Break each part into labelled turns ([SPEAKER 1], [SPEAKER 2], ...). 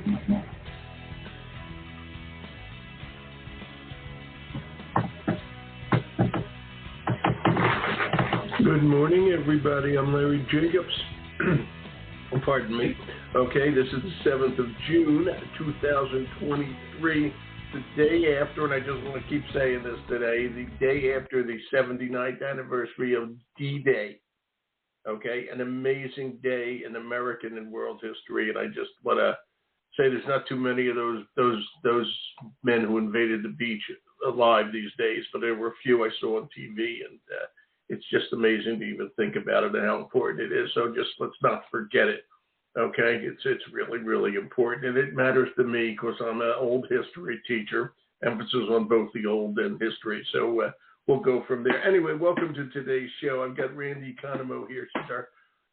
[SPEAKER 1] Good morning, everybody. I'm Larry Jacobs. Pardon me. Okay, this is the 7th of June, 2023, the day after, and I just want to keep saying this today, the day after the 79th anniversary of D-Day. Okay, an amazing day in American and world history, and I just want to say there's not too many of those men who invaded the beach alive these days, but there were a few I saw on TV, and it's just amazing to even think about it and how important it is. So just let's not forget it. Okay, it's really, really important, and it matters to me because I'm an old history teacher. Emphasis on both the old and history. So we'll go from there. Anyway, welcome to today's show. I've got RANDI ECONOMOU here. She's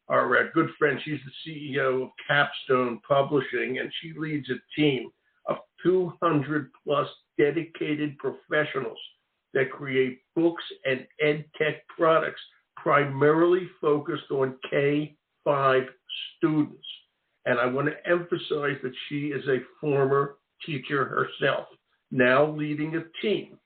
[SPEAKER 1] our good friend. She's the CEO of CAPSTONE Publishing, and she leads a team of 200 plus dedicated professionals that create books and ed tech products primarily focused on K-5 students. And I want to emphasize that she is a former teacher herself, now leading a team,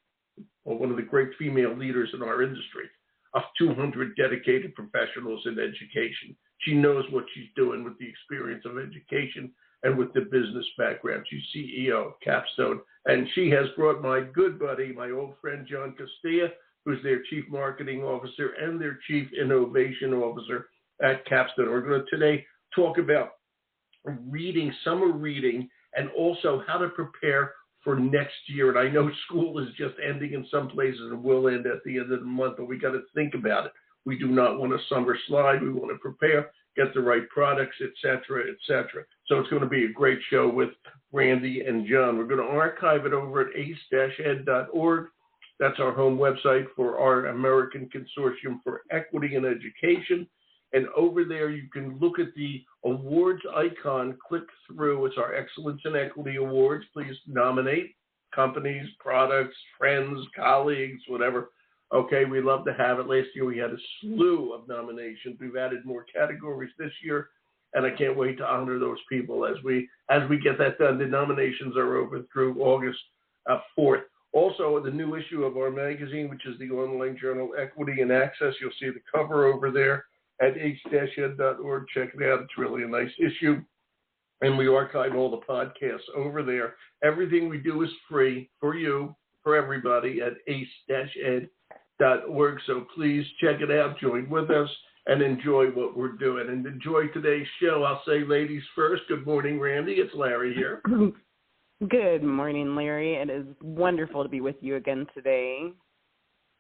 [SPEAKER 1] or one of the great female leaders in our industry, of 200 dedicated professionals in education. She knows what she's doing with the experience of education and with the business background. She's CEO of CAPSTONE, and she has brought my good buddy, my old friend John Costilla, who's their Chief Marketing Officer and their Chief Innovation Officer at CAPSTONE. We're going to today talk about reading, summer reading, and also how to prepare for next year. And I know school is just ending in some places and will end at the end of the month, but we got to think about it. We do not want a summer slide. We want to prepare, get the right products, et cetera, et cetera. So it's going to be a great show with RANDI and John. We're going to archive it over at ace-ed.org. That's our home website for our American Consortium for Equity in Education. And over there, you can look at the awards icon, click through. It's our Excellence in Equity Awards. Please nominate companies, products, friends, colleagues, whatever. Okay, we love to have it. Last year, we had a slew of nominations. We've added more categories this year, and I can't wait to honor those people as we get that done. The nominations are open through August 4th. Also, the new issue of our magazine, which is the online journal Equity and Access, you'll see the cover over there at ace-ed.org. Check it out. It's really a nice issue. And we archive all the podcasts over there. Everything we do is free for you, for everybody at ace-ed.org. So please check it out, join with us, and enjoy what we're doing. And enjoy today's show. I'll say ladies first. Good morning, RANDI. It's Larry here.
[SPEAKER 2] Good morning, Larry. It is wonderful to be with you again today.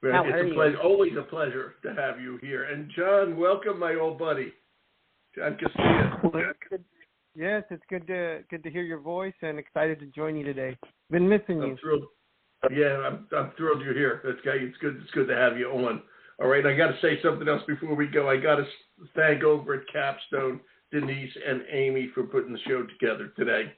[SPEAKER 1] How are you? Always a pleasure to have you here. And John, welcome, my old buddy, John Costilla.
[SPEAKER 3] Yes, it's good to hear your voice, and excited to join you today. Been missing you.
[SPEAKER 1] I'm thrilled. Yeah, I'm thrilled you're here. It's good to have you on. All right, I got to say something else before we go. I got to thank over at CAPSTONE Denise and Amy for putting the show together today.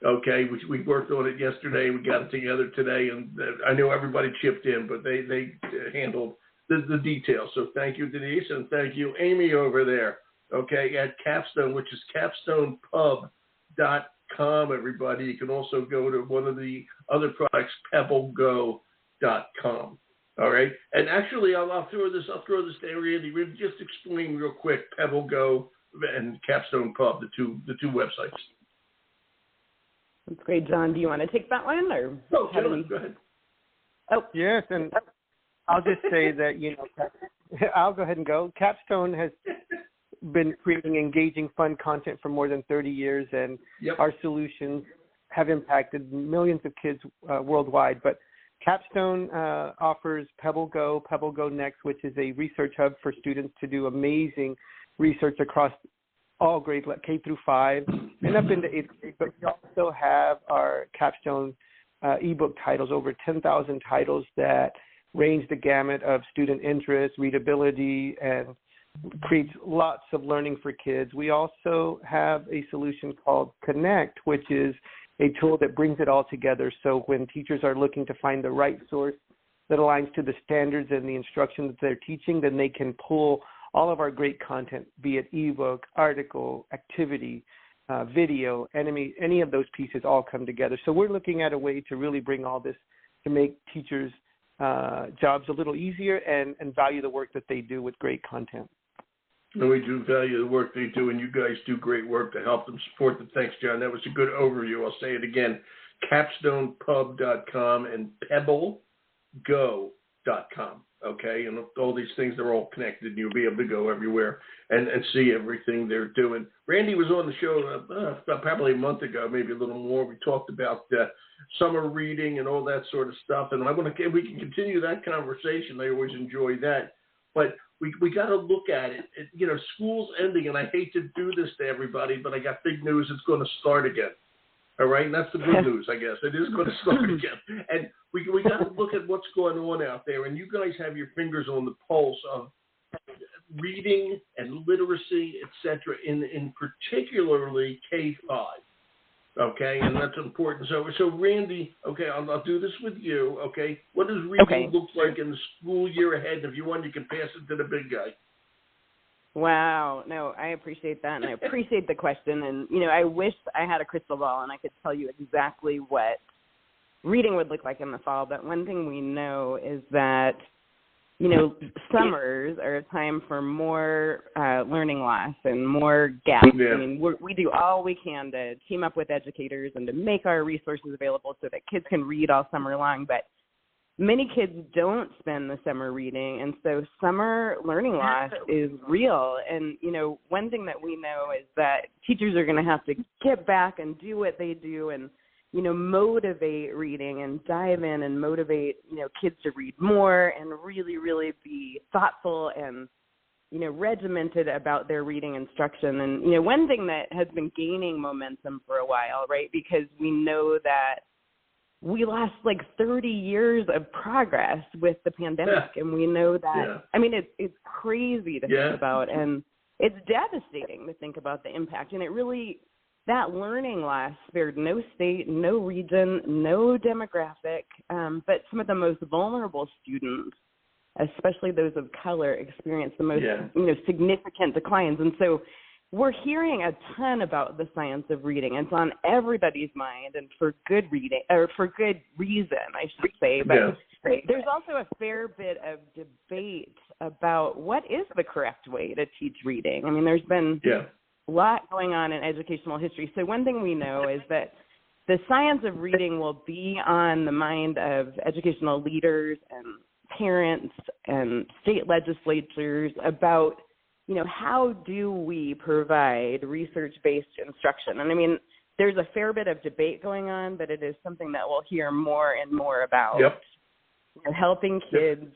[SPEAKER 1] Okay, we worked on it yesterday. We got it together today, and I know everybody chipped in, but they handled the details. So thank you, Denise, and thank you, Amy, over there. Okay, at CAPSTONE, which is capstonepub.com. Everybody, you can also go to one of the other products, pebblego.com. All right, and actually, I'll throw this to Randy. Just explain real quick PebbleGo and Capstone Pub, the two websites.
[SPEAKER 2] That's great, John. Do you want to take that one? Or
[SPEAKER 1] go ahead.
[SPEAKER 3] Oh, yes, and I'll just say that, I'll go ahead and go. CAPSTONE has been creating engaging, fun content for more than 30 years, and our solutions have impacted millions of kids worldwide. But CAPSTONE offers PebbleGo Next, which is a research hub for students to do amazing research across all grades, like K through 5 and up into 8th grade. But we also have our CAPSTONE ebook titles, over 10,000 titles that range the gamut of student interest, readability, and creates lots of learning for kids. We also have a solution called Connect, which is a tool that brings it all together. So when teachers are looking to find the right source that aligns to the standards and the instruction that they're teaching, then they can pull all of our great content, be it ebook, article, activity, video, any of those pieces all come together. So we're looking at a way to really bring all this to make teachers' jobs a little easier and value the work that they do with great content.
[SPEAKER 1] And we do value the work they do, and you guys do great work to help them support them. Thanks, John. That was a good overview. I'll say it again, capstonepub.com and pebblego.com. Okay, and all these things, they're all connected, and you'll be able to go everywhere and see everything they're doing. Randy was on the show probably a month ago, maybe a little more. We talked about summer reading and all that sort of stuff, and we can continue that conversation. I always enjoy that, but we got to look at it. School's ending, and I hate to do this to everybody, but I got big news. It's going to start again. All right, and that's the good news, I guess. It is going to start again. And we got to look at what's going on out there, and you guys have your fingers on the pulse of reading and literacy, et cetera, in particularly K-5. Okay, and that's important. So Randy, okay, I'll do this with you. Okay, what does reading look like in the school year ahead? If you want, you can pass it to the big guy.
[SPEAKER 2] Wow. No, I appreciate that, and I appreciate the question. And, I wish I had a crystal ball and I could tell you exactly what reading would look like in the fall. But one thing we know is that, summers are a time for more learning loss and more gaps.
[SPEAKER 1] Yeah.
[SPEAKER 2] I mean, we do all we can to team up with educators and to make our resources available so that kids can read all summer long. But many kids don't spend the summer reading, and so summer learning loss is real. And, one thing that we know is that teachers are going to have to get back and do what they do and, motivate reading and dive in and motivate, kids to read more and really, really be thoughtful and, regimented about their reading instruction. And, one thing that has been gaining momentum for a while, right, because we know that we lost like 30 years of progress with the pandemic, and we know that, I mean, it's crazy to think about, and it's devastating to think about the impact. And it really, that learning loss spared no state, no region, no demographic, but some of the most vulnerable students, especially those of color, experience the most significant declines. And so we're hearing a ton about the science of reading. It's on everybody's mind, and for good reading, or for good reason, I should say. But there's also a fair bit of debate about what is the correct way to teach reading. I mean, there's been a lot going on in educational history. So one thing we know is that the science of reading will be on the mind of educational leaders and parents and state legislatures about, how do we provide research-based instruction? And I mean, there's a fair bit of debate going on, but it is something that we'll hear more and more about. Helping kids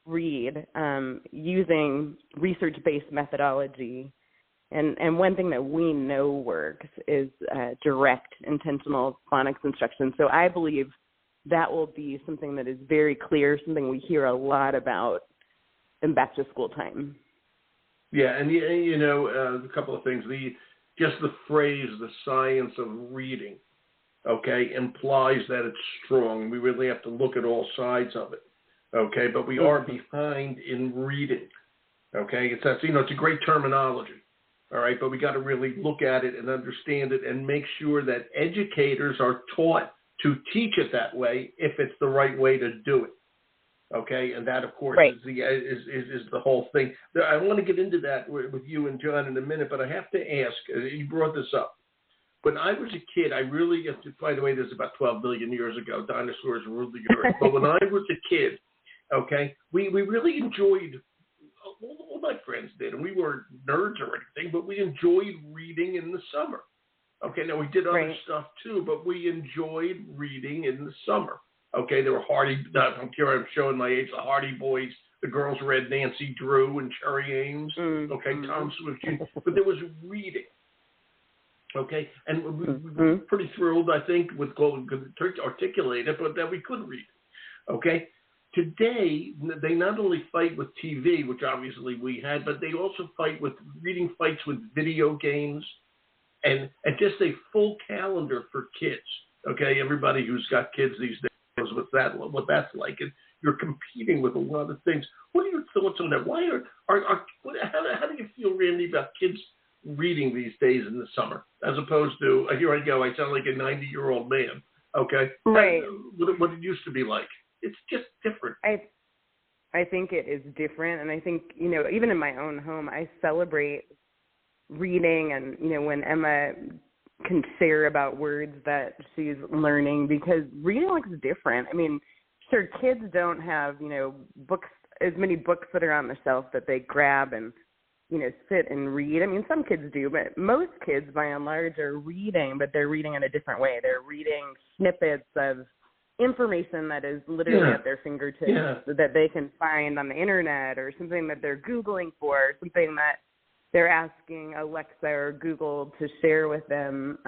[SPEAKER 2] read using research-based methodology. And one thing that we know works is direct intentional phonics instruction. So I believe that will be something that is very clear, something we hear a lot about in back to school time.
[SPEAKER 1] Yeah, and a couple of things. Just the phrase, the science of reading, implies that it's strong. We really have to look at all sides of it, But we are behind in reading, It's a great terminology, all right? But we got to really look at it and understand it and make sure that educators are taught to teach it that way if it's the right way to do it. And that, of course, is the whole thing. I want to get into that with you and John in a minute, but I have to ask, you brought this up. When I was a kid, by the way, this is about 12 billion years ago, dinosaurs ruled the earth. But when I was a kid, we really enjoyed, all my friends did, and we weren't nerds or anything, but we enjoyed reading in the summer. Now we did other stuff too, but we enjoyed reading in the summer. There were I'm showing my age, the Hardy Boys. The girls read Nancy Drew and Cherry Ames. Tom Swift Jr. But there was reading. And we were pretty thrilled, I think, with Golden could articulate it, but that we could read. Today, they not only fight with TV, which obviously we had, but they also fight with reading fights with video games and just a full calendar for kids. Everybody who's got kids these days knows what that's like, and you're competing with a lot of things. What are your thoughts on that? How do you feel, Randy, about kids reading these days in the summer, as opposed to, here I go, I sound like a 90-year-old man, okay?
[SPEAKER 2] Right.
[SPEAKER 1] What it used to be like. It's just different.
[SPEAKER 2] I think it is different, and I think, even in my own home, I celebrate reading and, when Emma can share about words that she's learning, because reading looks different. I mean, sure, kids don't have, books, as many books that are on the shelf that they grab and, sit and read. I mean, some kids do, but most kids, by and large, are reading, but they're reading in a different way. They're reading snippets of information that is literally at their fingertips that they can find on the internet, or something that they're Googling for, something that they're asking Alexa or Google to share with them.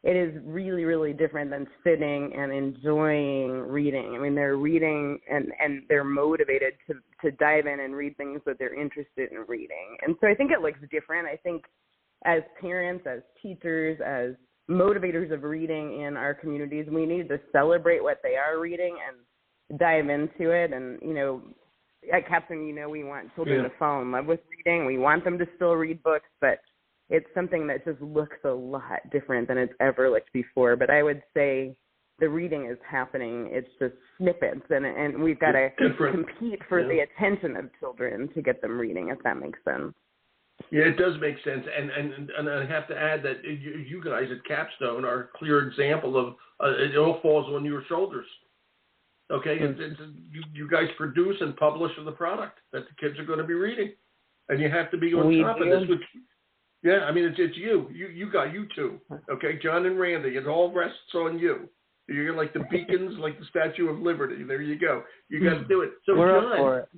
[SPEAKER 2] It is really, really different than sitting and enjoying reading. I mean, they're reading and they're motivated to dive in and read things that they're interested in reading. And so I think it looks different. I think as parents, as teachers, as motivators of reading in our communities, we need to celebrate what they are reading and dive into it. And, at Capstone, we want children to fall in love with reading. We want them to still read books, but it's something that just looks a lot different than it's ever looked before. But I would say the reading is happening. It's just snippets, and we've got to compete for the attention of children to get them reading, if that makes sense.
[SPEAKER 1] Yeah, it does make sense, and I have to add that you guys at Capstone are a clear example of it all falls on your shoulders. Okay, you guys produce and publish the product that the kids are going to be reading, and you have to be on top of this. I mean, it's you two. Okay, John and Randy, it all rests on you. You're like the beacons, like the Statue of Liberty. There you go. You got to do it. So
[SPEAKER 3] we're
[SPEAKER 1] John,
[SPEAKER 3] up for it.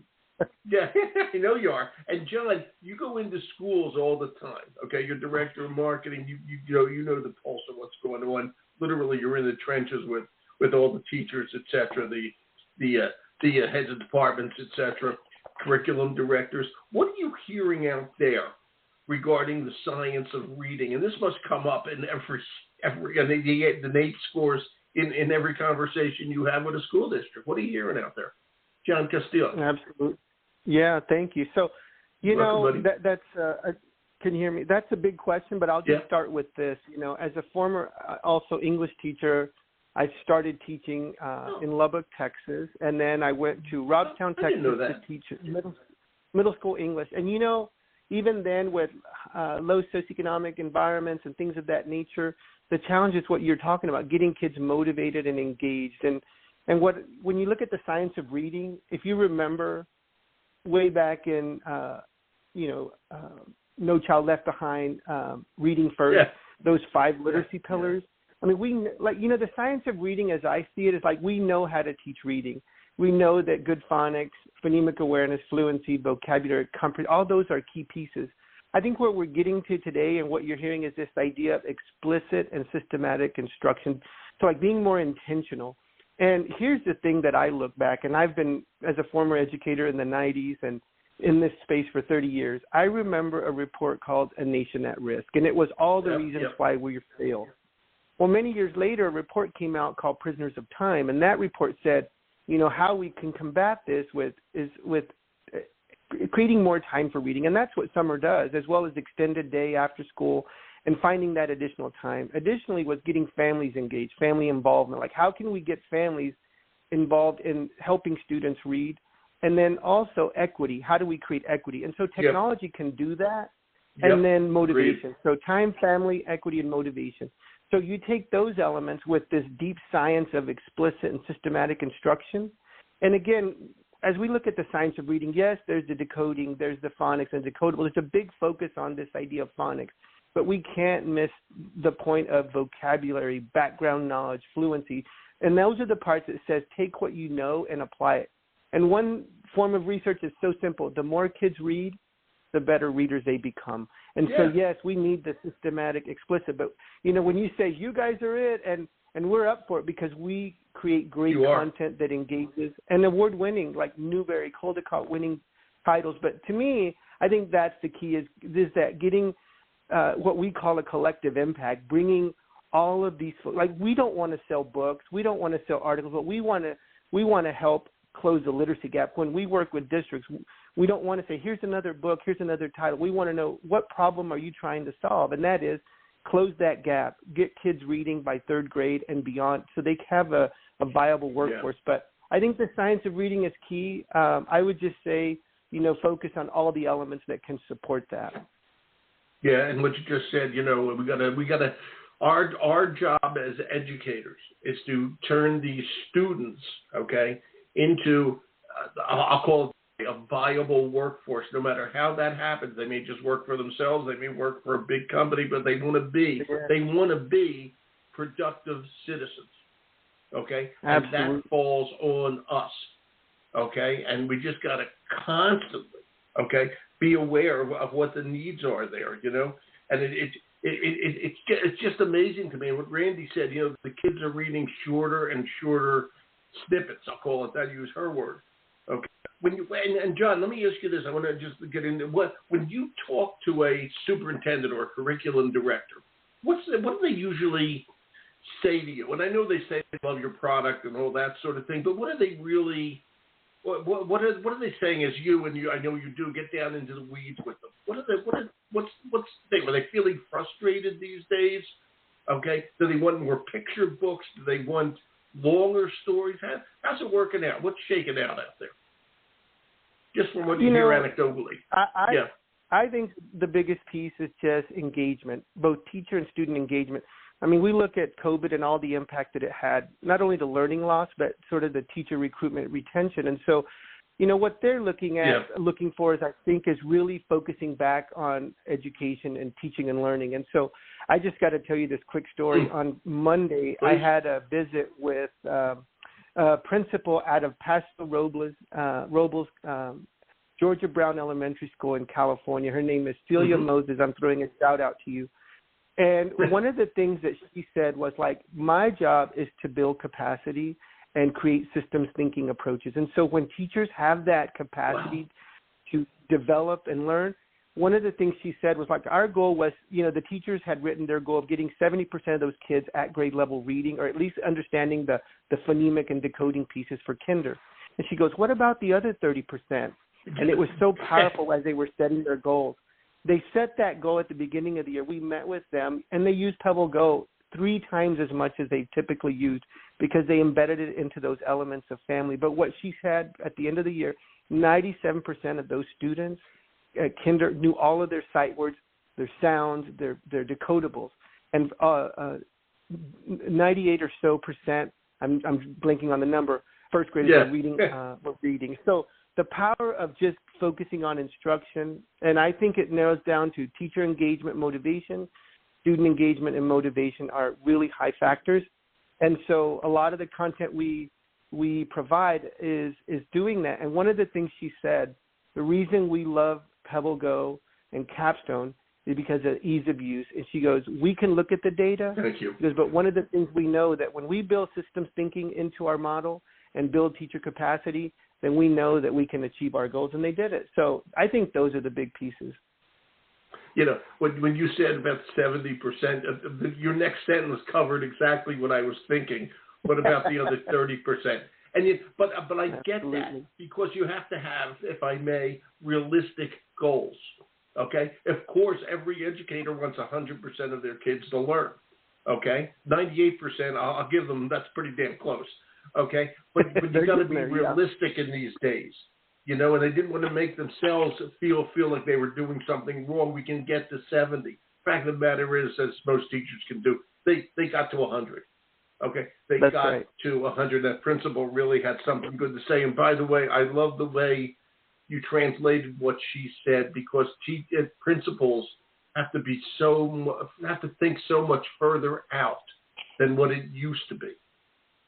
[SPEAKER 1] Yeah, I know you are. And John, you go into schools all the time. Okay, you're director of marketing. You know the pulse of what's going on. Literally, you're in the trenches with all the teachers, etc., the heads of departments, etc., curriculum directors. What are you hearing out there regarding the science of reading? And this must come up in every and the NAEP scores in every conversation you have with a school district. What are you hearing out there? John Costilla.
[SPEAKER 3] Absolutely. Yeah, thank you. So,
[SPEAKER 1] Welcome,
[SPEAKER 3] that's can you hear me? That's a big question, but I'll just start with this. As a former also English teacher, I started teaching in Lubbock, Texas, and then I went to Robstown, Texas to teach middle school English. And even then with low socioeconomic environments and things of that nature, the challenge is what you're talking about, getting kids motivated and engaged. And when you look at the science of reading, if you remember way back in, No Child Left Behind, Reading First, those 5 literacy pillars. I mean, the science of reading, as I see it, is like we know how to teach reading. We know that good phonics, phonemic awareness, fluency, vocabulary, comfort, all those are key pieces. I think what we're getting to today and what you're hearing is this idea of explicit and systematic instruction. So like being more intentional. And here's the thing that I look back, and I've been, as a former educator in the 90s and in this space for 30 years, I remember a report called A Nation at Risk, and it was all the reasons why we failed. Well, many years later, a report came out called Prisoners of Time, and that report said, how we can combat this with creating more time for reading, and that's what summer does, as well as extended day after school and finding that additional time. Additionally, was getting families engaged, family involvement. Like, how can we get families involved in helping students read? And then also equity. How do we create equity? And so technology can do that. And then motivation. So time, family, equity, and motivation. So you take those elements with this deep science of explicit and systematic instruction. And again, as we look at the science of reading, yes, there's the decoding, there's the phonics and decodable. There's a big focus on this idea of phonics. But we can't miss the point of vocabulary, background knowledge, fluency. And those are the parts that says take what you know and apply it. And one form of research is so simple. The more kids read, the better readers they become. And so, yes, we need the systematic, explicit. But, when you say you guys are it and we're up for it because we create great content that engages and award-winning, like Newbery, Caldecott-winning titles. But to me, I think that's the key is that getting what we call a collective impact, bringing all of these, like we don't want to sell books, we don't want to sell articles, but we want to help close the literacy gap. When we work with districts, we don't want to say, here's another book, here's another title. We want to know, what problem are you trying to solve? And that is, close that gap, get kids reading by third grade and beyond so they have a viable workforce. Yeah. But I think the science of reading is key. I would just say, focus on all the elements that can support that.
[SPEAKER 1] Yeah, and what you just said, we gotta. Our job as educators is to turn these students, okay, into I'll call it a viable workforce. No matter how that happens, they may just work for themselves, they may work for a big company, but they want to be productive citizens, okay.
[SPEAKER 3] Absolutely.
[SPEAKER 1] And that falls on us, okay. And we just got to constantly, okay, be aware of what the needs are there, and it's just amazing to me. What Randy said, the kids are reading shorter and shorter snippets. I'll call it that. Use her word. Okay. And John, let me ask you this. I want to just get into when you talk to a superintendent or a curriculum director, what do they usually say to you? And I know they say they love your product and all that sort of thing, but what are they really? What are they saying as you, and I know you do, get down into the weeds with them? What's the thing? Are they feeling frustrated these days? Okay. Do they want more picture books? Do they want longer stories? How's it working out? What's shaking out there? Just from what you hear anecdotally.
[SPEAKER 3] I think the biggest piece is just engagement, both teacher and student engagement. I mean, we look at COVID and all the impact that it had, not only the learning loss, but sort of the teacher recruitment retention. And so, what they're looking for is, I think, is really focusing back on education and teaching and learning. And so I just got to tell you this quick story. On Monday, I had a visit with a principal out of Paso Robles, Georgia Brown Elementary School in California. Her name is Celia Moses. I'm throwing a shout out to you. And one of the things that she said was my job is to build capacity and create systems thinking approaches. And so when teachers have that capacity to develop and learn, one of the things she said was our goal was, the teachers had written their goal of getting 70% of those kids at grade level reading, or at least understanding the phonemic and decoding pieces for kinder. And she goes, what about the other 30%? And it was so powerful as they were setting their goals. They set that goal at the beginning of the year. We met with them, and they used Pebble Go 3 times as much as they typically used because they embedded it into those elements of family. But what she said at the end of the year, 97% of those students at kinder knew all of their sight words, their sounds, their decodables. And 98 or so percent, I'm blanking on the number, first graders were reading. So the power of just focusing on instruction, and I think it narrows down to teacher engagement, motivation, student engagement, and motivation are really high factors. And so a lot of the content we provide is doing that. And one of the things she said, the reason we love Pebble Go and Capstone is because of ease of use. And she goes, we can look at the data.
[SPEAKER 1] Thank you.
[SPEAKER 3] She goes, but one of the things we know that when we build systems thinking into our model and build teacher capacity, then we know that we can achieve our goals, and they did it. So I think those are the big pieces.
[SPEAKER 1] When you said about 70%, your next sentence covered exactly what I was thinking. What about the other 30%? But I get that, because you have to have, if I may, realistic goals. Okay? Of course, every educator wants 100% of their kids to learn. Okay? 98%, I'll give them, that's pretty damn close. Okay, but you got to be realistic in these days, and they didn't want to make themselves feel like they were doing something wrong. We can get to 70. Fact of the matter is, as most teachers can do, they got to 100. Okay, they got to 100. That principal really had something good to say. And by the way, I love the way you translated what she said, because principals have to think so much further out than what it used to be.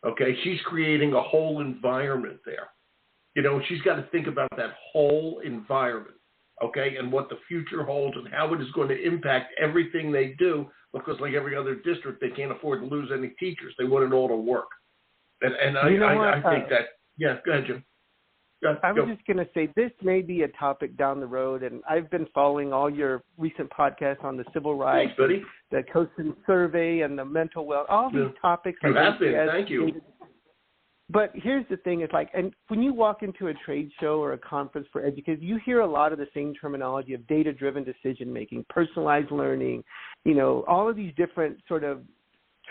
[SPEAKER 1] Okay, she's creating a whole environment there. She's got to think about that whole environment, okay, and what the future holds and how it is going to impact everything they do, because like every other district, they can't afford to lose any teachers. They want it all to work. And I think that, go ahead, Jim.
[SPEAKER 3] I was just going to say, this may be a topic down the road, and I've been following all your recent podcasts on the civil rights, the COSTILLA survey, and the mental wealth, all these topics.
[SPEAKER 1] You have been, thank you.
[SPEAKER 3] But here's the thing, it's like, and when you walk into a trade show or a conference for educators, you hear a lot of the same terminology of data-driven decision-making, personalized learning, all of these different sort of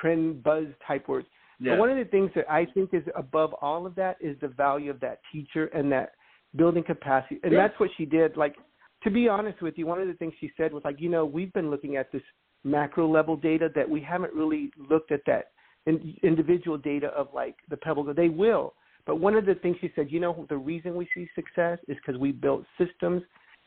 [SPEAKER 3] trend buzz type words.
[SPEAKER 1] Yeah.
[SPEAKER 3] But one of the things that I think is above all of that is the value of that teacher and that building capacity. And that's what she did. Like, to be honest with you, one of the things she said was like, we've been looking at this macro level data that we haven't really looked at that individual data of like the Pebble. They will. But one of the things she said, the reason we see success is because we built systems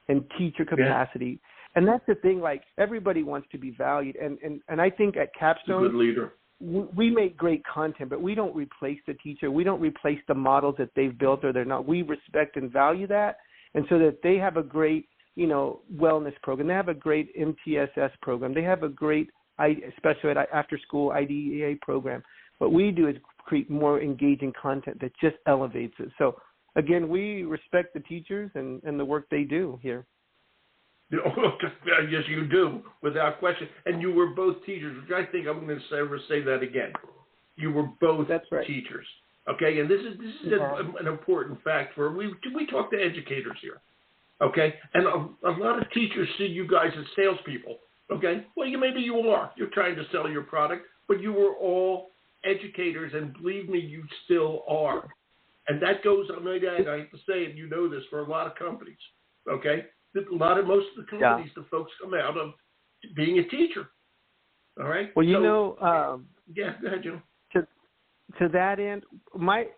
[SPEAKER 3] and teacher capacity. Yeah. And that's the thing, like everybody wants to be valued. And I think at Capstone,
[SPEAKER 1] good leader.
[SPEAKER 3] We make great content, but we don't replace the teacher. We don't replace the models that they've built or they're not. We respect and value that. And so that they have a great, wellness program. They have a great MTSS program. They have a great especially at after school IDEA program. What we do is create more engaging content that just elevates it. So again, we respect the teachers and the work they do here.
[SPEAKER 1] Yes, you do, without question. And you were both teachers, which I think I'm going to say that again. You were both teachers. Okay, and this is an important fact for we talk to educators here. Okay, and a lot of teachers see you guys as salespeople. Okay, well, maybe you are. You're trying to sell your product, but you were all educators, and believe me, you still are. And that goes, I have to say it, this for a lot of companies. Okay, most of the companies, the folks come out of being a teacher. All right.
[SPEAKER 3] Well,
[SPEAKER 1] go ahead, Joe.
[SPEAKER 3] To that end,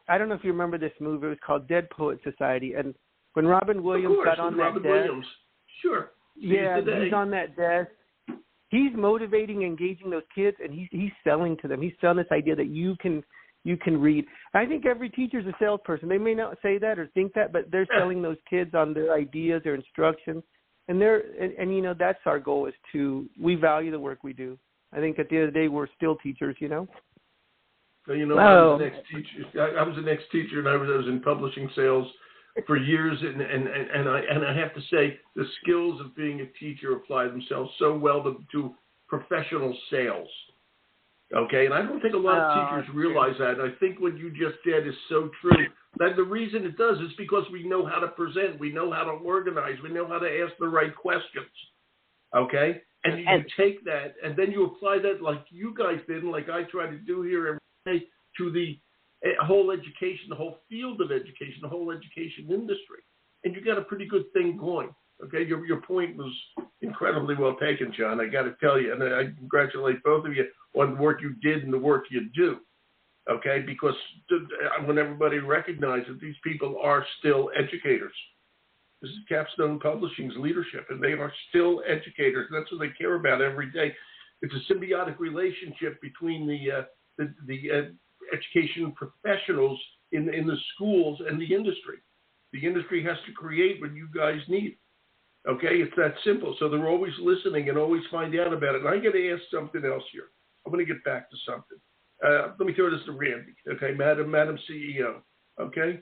[SPEAKER 3] I don't know if you remember this movie. It was called Dead Poet Society, and when Robin Williams got on that desk,
[SPEAKER 1] sure.
[SPEAKER 3] He's on that desk. He's motivating, engaging those kids, and he's selling to them. He's selling this idea that you can read. I think every teacher's a salesperson. They may not say that or think that, but they're selling those kids on their ideas, their instructions, and that's our goal, is we value the work we do. I think at the end of the day, we're still teachers,
[SPEAKER 1] Well, I was an ex-teacher, and I was in publishing sales for years, and I have to say the skills of being a teacher apply themselves so well to professional sales. Okay, and I don't think a lot of teachers realize that. And I think what you just said is so true. That the reason it does is because we know how to present, we know how to organize, we know how to ask the right questions. Okay, and you take that and then you apply that like you guys did, and like I try to do here every day, to the whole education, the whole field of education, the whole education industry, and you got a pretty good thing going. Okay, your point was incredibly well taken, John. I got to tell you, and I congratulate both of you on the work you did and the work you do. Okay, because I want everybody to recognize that these people are still educators. This is Capstone Publishing's leadership, and they are still educators. That's what they care about every day. It's a symbiotic relationship between the education professionals in the schools and the industry. The industry has to create what you guys need. Okay, it's that simple. So they're always listening and always find out about it. And I got to ask something else here. I'm going to get back to something. Let me throw this to Randy. Okay, Madam CEO. Okay,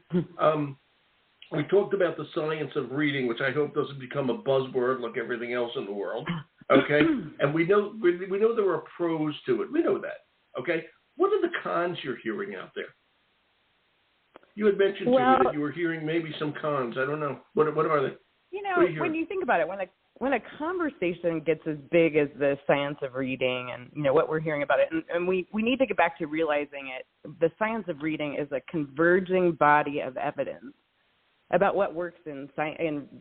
[SPEAKER 1] we talked about the science of reading, which I hope doesn't become a buzzword like everything else in the world. Okay, and we know there are pros to it. We know that. Okay, what are the cons you're hearing out there? You had mentioned to me that you were hearing maybe some cons. I don't know. What are they?
[SPEAKER 2] When you think about it, when a conversation gets as big as the science of reading and, what we're hearing about it, and we need to get back to realizing it, the science of reading is a converging body of evidence about what works in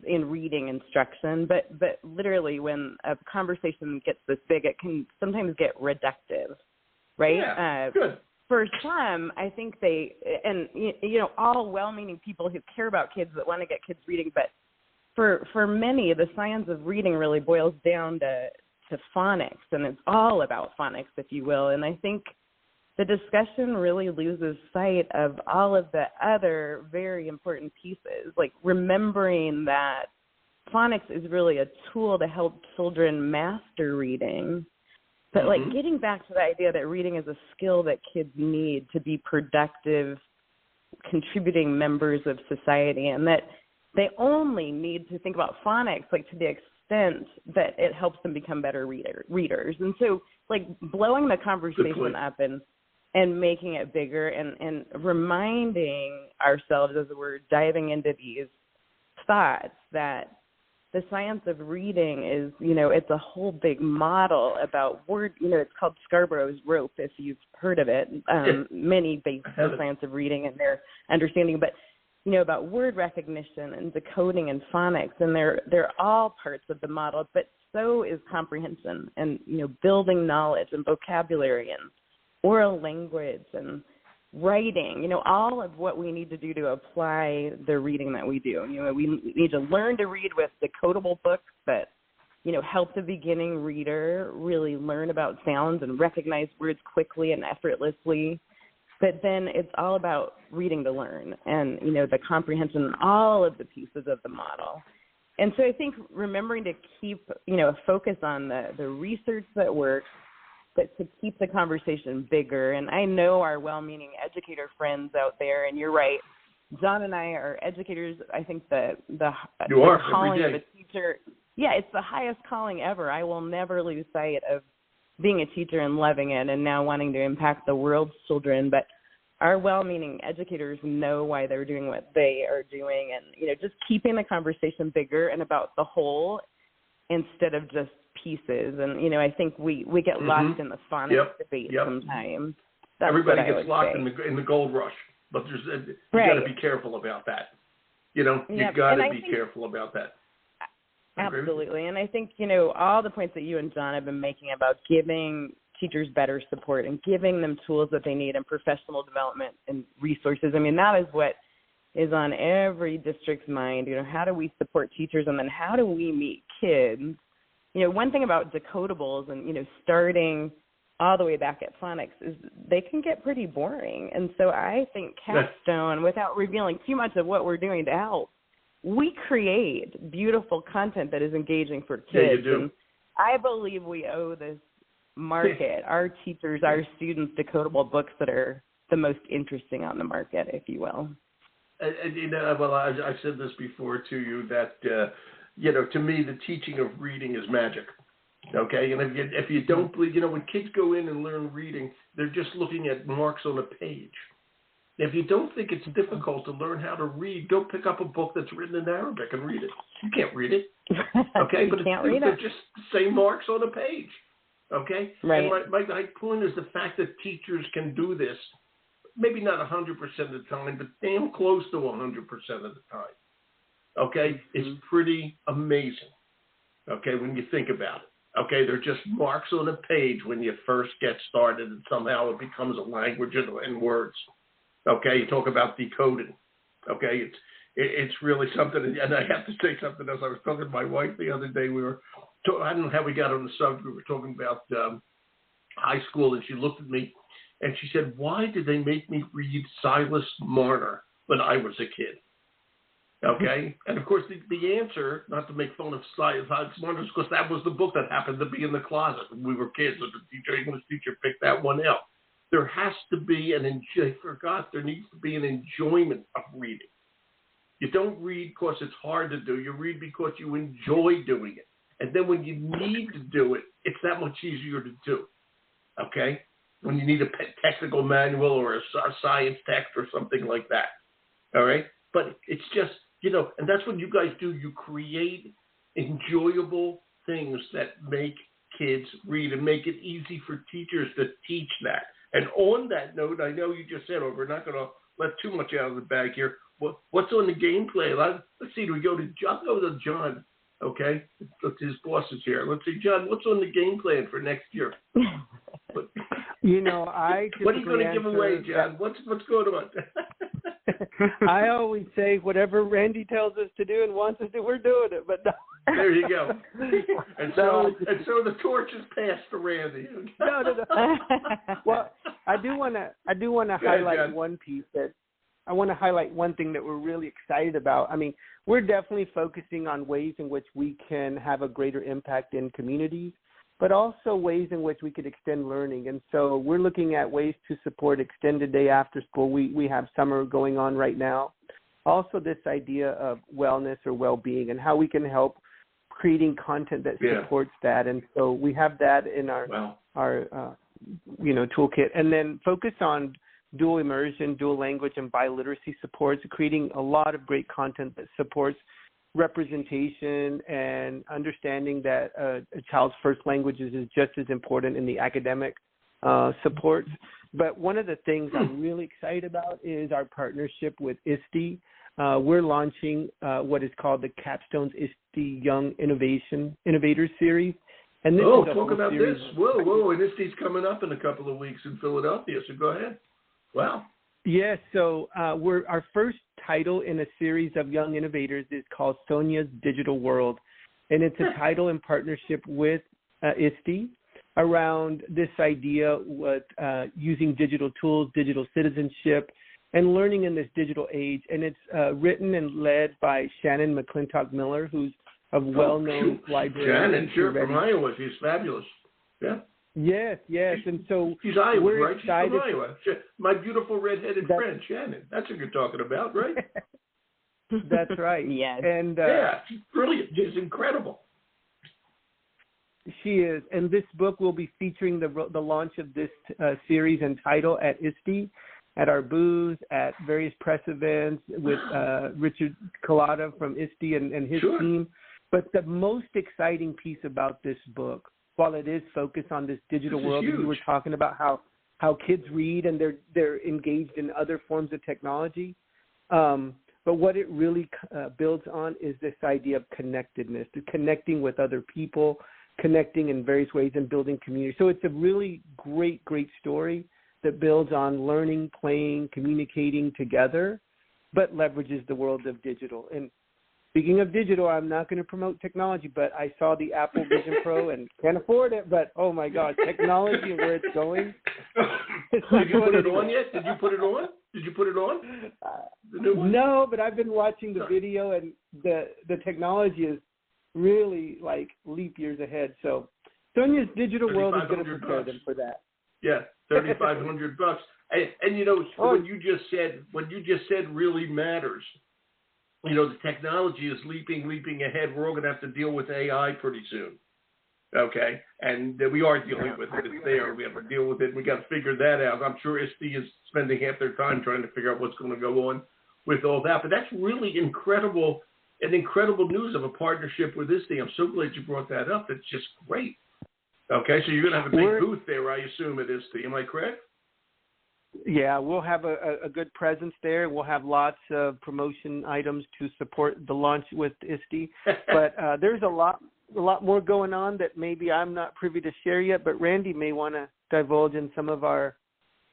[SPEAKER 2] reading instruction. But literally when a conversation gets this big, it can sometimes get reductive, right?
[SPEAKER 1] Yeah, good.
[SPEAKER 2] For some, I think all well-meaning people who care about kids that want to get kids reading, but for many, the science of reading really boils down to phonics, and it's all about phonics, if you will. And I think the discussion really loses sight of all of the other very important pieces, like remembering that phonics is really a tool to help children master reading. But like getting back to the idea that reading is a skill that kids need to be productive, contributing members of society, and that they only need to think about phonics like to the extent that it helps them become better readers. And so like blowing the conversation up and and making it bigger and reminding ourselves as we're diving into these thoughts that the science of reading is, it's a whole big model about word, it's called Scarborough's rope, if you've heard of it, many based on the science of reading and their understanding, but, about word recognition and decoding and phonics, and they're all parts of the model, but so is comprehension and, building knowledge and vocabulary and oral language and writing, all of what we need to do to apply the reading that we do. We need to learn to read with decodable books that, help the beginning reader really learn about sounds and recognize words quickly and effortlessly. But then it's all about reading to learn and, the comprehension and all of the pieces of the model. And so I think remembering to keep, a focus on the research that works, but to keep the conversation bigger. And I know our well-meaning educator friends out there, and you're right, John and I are educators. I think the calling of a teacher, it's the highest calling ever. I will never lose sight of being a teacher and loving it and now wanting to impact the world's children. But our well-meaning educators know why they're doing what they are doing, and, just keeping the conversation bigger and about the whole instead of just pieces. And, I think we get lost in the phonics debate sometimes. That's
[SPEAKER 1] everybody gets lost in the gold rush, but you got to be careful about that. You got to be careful about that.
[SPEAKER 2] Absolutely. And I think, all the points that you and John have been making about giving teachers better support and giving them tools that they need and professional development and resources. I mean, that is what is on every district's mind. How do we support teachers, and then how do we meet kids? One thing about decodables and, starting all the way back at phonics is they can get pretty boring. And so I think Capstone, without revealing too much of what we're doing to help, we create beautiful content that is engaging for kids.
[SPEAKER 1] Yeah, you do.
[SPEAKER 2] And I believe we owe this market, our teachers, our students, decodable books that are the most interesting on the market, if you will.
[SPEAKER 1] And I've said this before to you that, to me, the teaching of reading is magic. Okay, and if you don't believe, when kids go in and learn reading, they're just looking at marks on a page. If you don't think it's difficult to learn how to read, go pick up a book that's written in Arabic and read it. You can't read it. Okay, but they're just the same marks on a page. Okay?
[SPEAKER 2] Right.
[SPEAKER 1] And my point is the fact that teachers can do this, maybe not 100% of the time, but damn close to 100% of the time. Okay? It's pretty amazing. Okay, when you think about it. Okay, they're just marks on a page when you first get started, and somehow it becomes a language in words. Okay, you talk about decoding. Okay, it's really something, and I have to say something else. I was talking to my wife the other day. I don't know how we got on the subject. We were talking about high school, and she looked at me, and she said, "Why did they make me read Silas Marner when I was a kid?" Okay, and of course the answer, not to make fun of Silas Marner, because that was the book that happened to be in the closet when we were kids, and the English teacher picked that one out. There has to be there needs to be an enjoyment of reading. You don't read because it's hard to do. You read because you enjoy doing it. And then when you need to do it, it's that much easier to do. Okay? When you need a technical manual or a science text or something like that. All right? But it's just, and that's what you guys do. You create enjoyable things that make kids read and make it easy for teachers to teach that. And on that note, I know you just said, we're not going to let too much out of the bag here. What's on the game plan? Let's see, do we go to John? Okay, his boss is here. Let's see, John, what's on the game plan for next year?
[SPEAKER 3] What are you
[SPEAKER 1] going to give away, John? What's going on?
[SPEAKER 3] I always say whatever Randy tells us to do and wants us to, we're doing it. But no.
[SPEAKER 1] There you go. And so the torch is passed to Randy.
[SPEAKER 3] No. Well, I do want to highlight one piece that I want to highlight one thing that we're really excited about. I mean, we're definitely focusing on ways in which we can have a greater impact in communities, but also ways in which we could extend learning. And so we're looking at ways to support extended day after school. We have summer going on right now. Also this idea of wellness or well-being and how we can help creating content that supports that. And so we have that in our toolkit, and then focus on dual immersion, dual language, and biliteracy supports, creating a lot of great content that supports representation and understanding that a child's first languages is just as important in the academic supports. But one of the things I'm really excited about is our partnership with ISTE. We're launching what is called the CAPSTONE's ISTE Young Innovators Series. And this is
[SPEAKER 1] talk about this. Whoa. And ISTE's coming up in a couple of weeks in Philadelphia, so go ahead. Wow.
[SPEAKER 3] Yes, so our first title in a series of young innovators is called Sonia's Digital World, and it's a title in partnership with ISTE around this idea with using digital tools, digital citizenship, and learning in this digital age. And it's written and led by Shannon McClintock Miller, who's a well-known librarian.
[SPEAKER 1] Shannon, sure, from Iowa. She's fabulous. Yeah.
[SPEAKER 3] Yes, and so
[SPEAKER 1] she's Iowa,
[SPEAKER 3] we're
[SPEAKER 1] right?
[SPEAKER 3] excited.
[SPEAKER 1] She's from Iowa. My beautiful redheaded friend, Shannon. That's what you're talking about, right?
[SPEAKER 3] That's right.
[SPEAKER 2] Yes.
[SPEAKER 3] And
[SPEAKER 1] she's brilliant. She's incredible.
[SPEAKER 3] She is, and this book will be featuring the launch of this series and title at ISTE, at our booth, at various press events with Richard Collada from ISTE and his team. But the most exciting piece about this book, while it is focused on this digital world, and we were talking about how kids read and they're engaged in other forms of technology, but what it really builds on is this idea of connectedness, to connecting with other people, connecting in various ways and building community. So it's a really great story that builds on learning, playing, communicating together, but leverages the world of digital. And speaking of digital, I'm not going to promote technology, but I saw the Apple Vision Pro and can't afford it, but oh my God, technology and where it's going.
[SPEAKER 1] Did you put it on yet? Did you put it on? The new one?
[SPEAKER 3] No, but I've been watching the video, and the technology is really like leap years ahead. So Sonia's Digital World is going to prepare them for that.
[SPEAKER 1] Yeah, $3,500. And what you just said really matters. The technology is leaping ahead. We're all going to have to deal with AI pretty soon. Okay, and we are dealing with it. It's there. We have to deal with it. We got to figure that out. I'm sure ISTE is spending half their time trying to figure out what's going to go on with all that. But that's really incredible news of a partnership with ISTE. I'm so glad you brought that up. It's just great. Okay, so you're going to have a big booth there, I assume, at ISTE. Am I correct?
[SPEAKER 3] Yeah, we'll have a good presence there. We'll have lots of promotion items to support the launch with ISTE. But there's a lot more going on that maybe I'm not privy to share yet, but Randy may want to divulge in some of our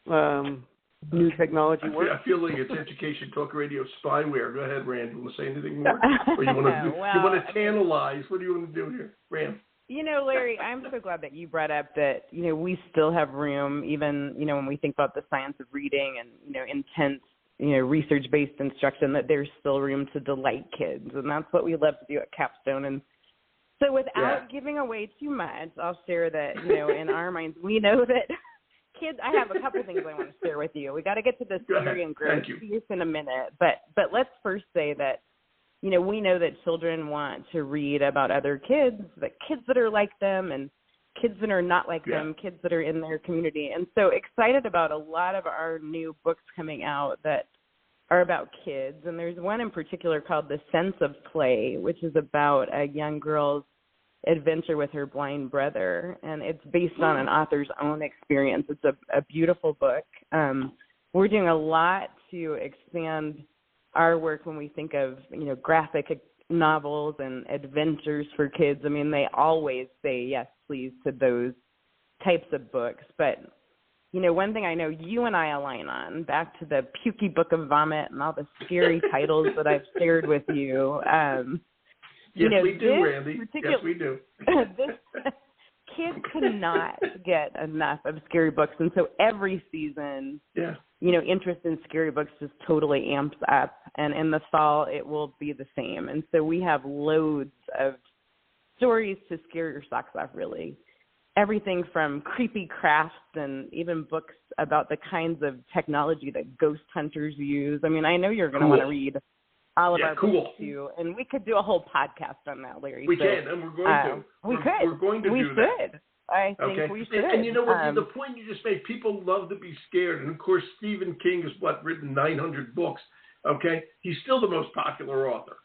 [SPEAKER 3] new technology work.
[SPEAKER 1] I feel like it's Education Talk Radio spyware. Go ahead, Randy. You want to say anything more? Or you want to tantalize? What do you want to do here, Rand?
[SPEAKER 2] Larry, I'm so glad that you brought up that, we still have room, even, when we think about the science of reading and, intense, research-based instruction, that there's still room to delight kids. And that's what we love to do at Capstone. And so without giving away too much, I'll share that, in our minds, we know that kids, I have a couple things I want to share with you. We got to get to the theory and growth piece in a minute. But let's first say that, we know that children want to read about other kids, that kids that are like them and kids that are not like them, kids that are in their community. And so excited about a lot of our new books coming out that are about kids. And there's one in particular called The Sense of Play, which is about a young girl's adventure with her blind brother. And it's based on an author's own experience. It's a beautiful book. We're doing a lot to expand our work when we think of, graphic novels and adventures for kids. I mean, they always say yes, please, to those types of books. But, one thing I know you and I align on, back to the Pukey Book of Vomit and all the scary titles that I've shared with you.
[SPEAKER 1] Yes, we do, Randy. Yes, we do.
[SPEAKER 2] Kids cannot get enough of scary books. And so every season, interest in scary books just totally amps up. And in the fall, it will be the same. And so we have loads of stories to scare your socks off, really. Everything from creepy crafts and even books about the kinds of technology that ghost hunters use. I mean, I know you're going to want to read all of our books too, and we could do a whole podcast on that, Larry.
[SPEAKER 1] We can, and we're going to.
[SPEAKER 2] We could.
[SPEAKER 1] We're going to
[SPEAKER 2] we
[SPEAKER 1] do
[SPEAKER 2] should.
[SPEAKER 1] that.
[SPEAKER 2] I think we should.
[SPEAKER 1] And you know what? The point you just made, people love to be scared. And, of course, Stephen King has, written 900 books, okay? He's still the most popular author,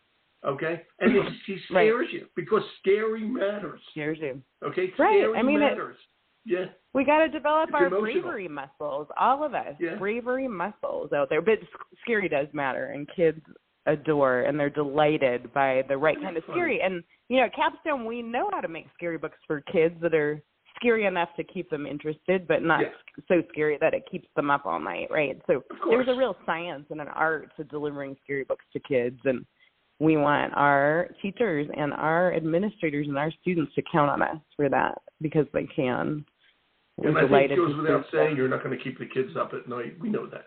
[SPEAKER 1] okay? And he scares you because scary matters.
[SPEAKER 2] Scares you.
[SPEAKER 1] Okay? Scary matters. Yeah.
[SPEAKER 2] We got to develop our bravery muscles, all of us. Yeah. Bravery muscles out there. But scary does matter, and kids adore and they're delighted by the right kind of scary. And, at Capstone, we know how to make scary books for kids that are scary enough to keep them interested, but not so scary that it keeps them up all night, right? So there's a real science and an art to delivering scary books to kids, and we want our teachers and our administrators and our students to count on us for that because they can.
[SPEAKER 1] And I think it goes without saying you're not going to keep the kids up at night. We know that.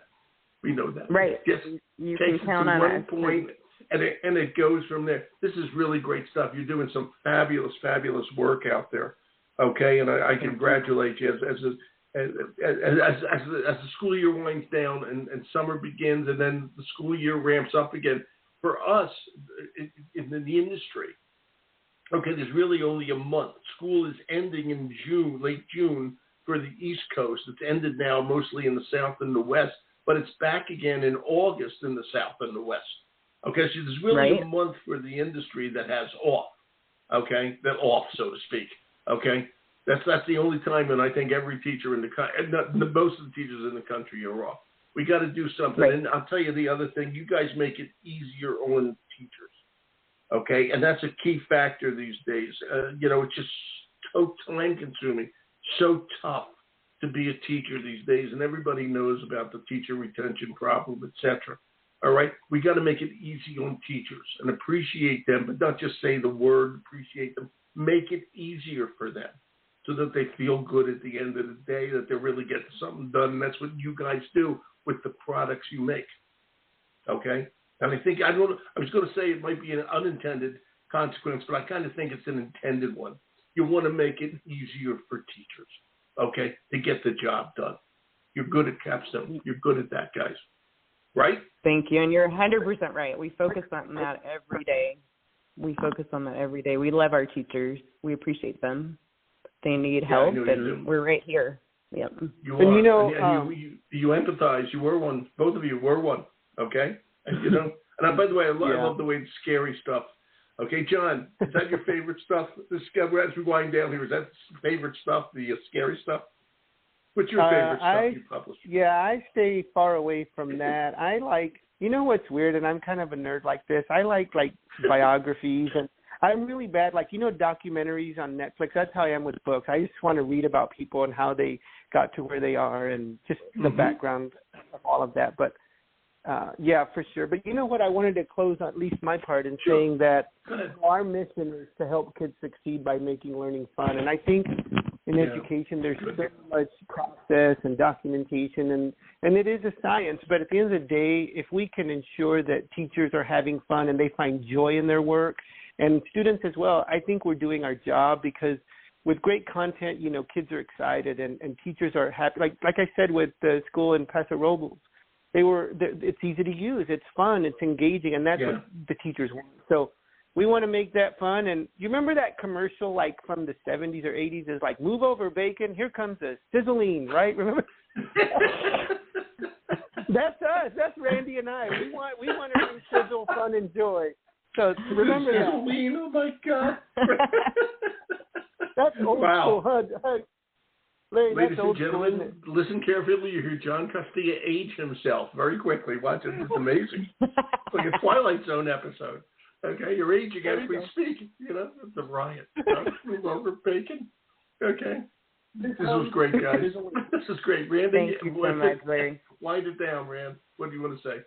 [SPEAKER 2] Right.
[SPEAKER 1] Just
[SPEAKER 2] you can count on
[SPEAKER 1] one
[SPEAKER 2] us.
[SPEAKER 1] Point, and it goes from there. This is really great stuff. You're doing some fabulous, fabulous work out there. Okay, and I congratulate you as the school year winds down and summer begins, and then the school year ramps up again. For us in the industry, okay, there's really only a month. School is ending in June, late June for the East Coast. It's ended now mostly in the South and the West, but it's back again in August in the South and the West. Okay, so there's really a month for the industry that has off. Okay, that off, so to speak. Okay, that's the only time, and I think every teacher in the country, most of the teachers in the country are off. We got to do something, and I'll tell you the other thing. You guys make it easier on teachers. Okay, and that's a key factor these days. It's just so time-consuming, so tough to be a teacher these days, and everybody knows about the teacher retention problem, etc. All right, we got to make it easy on teachers and appreciate them, but not just say the word appreciate them. Make it easier for them so that they feel good at the end of the day, that they're really getting something done, and that's what you guys do with the products you make. Okay, and I was going to say it might be an unintended consequence, but I kind of think it's an intended one. You want to make it easier for teachers. Okay, to get the job done. You're good at Capstone. You're good at that, guys. Right?
[SPEAKER 2] Thank you, and you're 100% right. We focus on that every day. We love our teachers. We appreciate them. They need help, and we're right here. Yep.
[SPEAKER 1] You are. And you empathize. You were one. Both of you were one. Okay? And, and by the way, I love the way the scary stuff. Okay, John, is that your favorite stuff? As we wind down here, is that favorite stuff, the scary stuff? What's your favorite stuff you publish?
[SPEAKER 3] Yeah, I stay far away from that. I like, what's weird, and I'm kind of a nerd like this. I like biographies, and I'm really bad, documentaries on Netflix. That's how I am with books. I just want to read about people and how they got to where they are and just the background of all of that. But yeah, for sure. But you know what? I wanted to close at least my part in saying that our mission is to help kids succeed by making learning fun. And I think in education there's so much process and documentation, and it is a science. But at the end of the day, if we can ensure that teachers are having fun and they find joy in their work, and students as well, I think we're doing our job, because with great content, kids are excited and teachers are happy. Like I said with the school in Paso Robles, it's easy to use, it's fun, it's engaging, and that's what the teachers want. So we want to make that fun. And you remember that commercial from the 70s or 80s is move over bacon, here comes a sizzling, right? Remember? That's us. That's Randy and I. We want to bring sizzle, fun, and joy. So remember that.
[SPEAKER 1] Sizzling, oh my God.
[SPEAKER 3] That's old school, huh? Larry,
[SPEAKER 1] ladies and gentlemen, listen carefully. You hear John Costilla age himself very quickly. Watch it. It's amazing. It's like a Twilight Zone episode. Okay, you're aging as we speak. It's a riot. Move over bacon. Okay. This was great, guys. This is great. Randy,
[SPEAKER 2] thank you so much, Larry.
[SPEAKER 1] Wind it down, Rand. What do you want to say?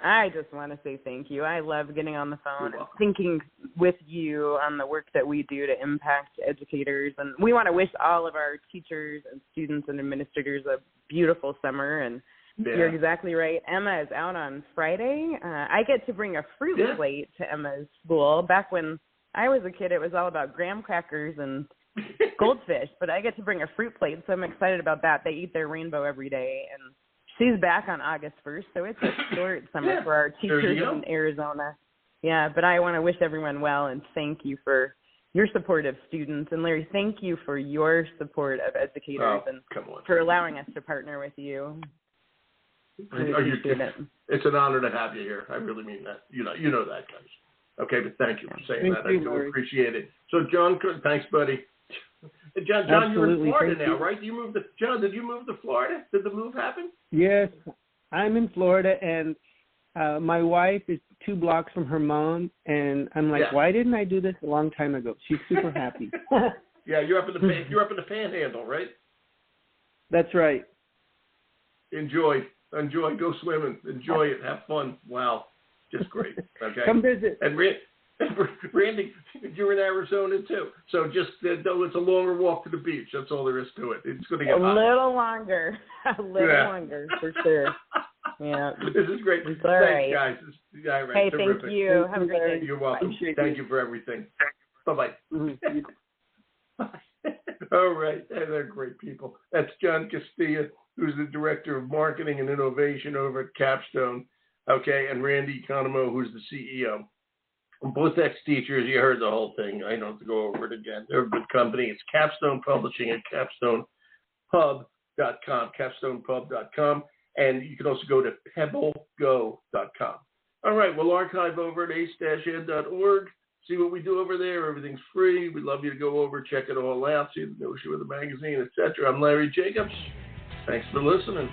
[SPEAKER 2] I just want to say thank you. I love getting on the phone and thinking with you on the work that we do to impact educators. And we want to wish all of our teachers and students and administrators a beautiful summer. And you're exactly right. Emma is out on Friday. I get to bring a fruit plate to Emma's school. Back when I was a kid, it was all about graham crackers and goldfish. But I get to bring a fruit plate, so I'm excited about that. They eat their rainbow every day. And she's back on August 1st, so it's a short summer for our teachers in Arizona. Yeah, but I want to wish everyone well and thank you for your support of students. And Larry, thank you for your support of educators and for allowing us to partner with you.
[SPEAKER 1] It's an honor to have you here. I really mean that. You know that, guys. Okay, but thank you for saying that. I do appreciate it. So, John, thanks, buddy. John, you're in Florida now, right? John, did you move to Florida? Did the move happen?
[SPEAKER 3] Yes, I'm in Florida, and my wife is 2 blocks from her mom, and I'm like, why didn't I do this a long time ago? She's super happy.
[SPEAKER 1] Yeah, you're up in the Panhandle, right?
[SPEAKER 3] That's right.
[SPEAKER 1] Enjoy, go swimming, enjoy it, have fun. Wow, just great. Okay,
[SPEAKER 3] come visit.
[SPEAKER 1] And Randy, you're in Arizona too, so just it's a longer walk to the beach. That's all there is to it. It's going to get
[SPEAKER 2] a little longer, longer for sure. Yeah,
[SPEAKER 1] this is great. Thanks, guys. All right.
[SPEAKER 2] Hey, terrific. Thank you. Have a great day.
[SPEAKER 1] You're welcome. Thank you for everything. Bye-bye. All right. They're great people. That's John Costilla, who's the Director of Marketing and Innovation over at Capstone, okay, and Randy ECONOMOU, who's the CEO. Both ex-teachers, you heard the whole thing. I don't have to go over it again. They're a good company. It's Capstone Publishing at CapstonePub.com, CapstonePub.com, and you can also go to PebbleGo.com. All right, we'll archive over at ace-ed.org. See what we do over there. Everything's free. We'd love you to go over, check it all out, see the new issue of the magazine, etc. I'm Larry Jacobs. Thanks for listening.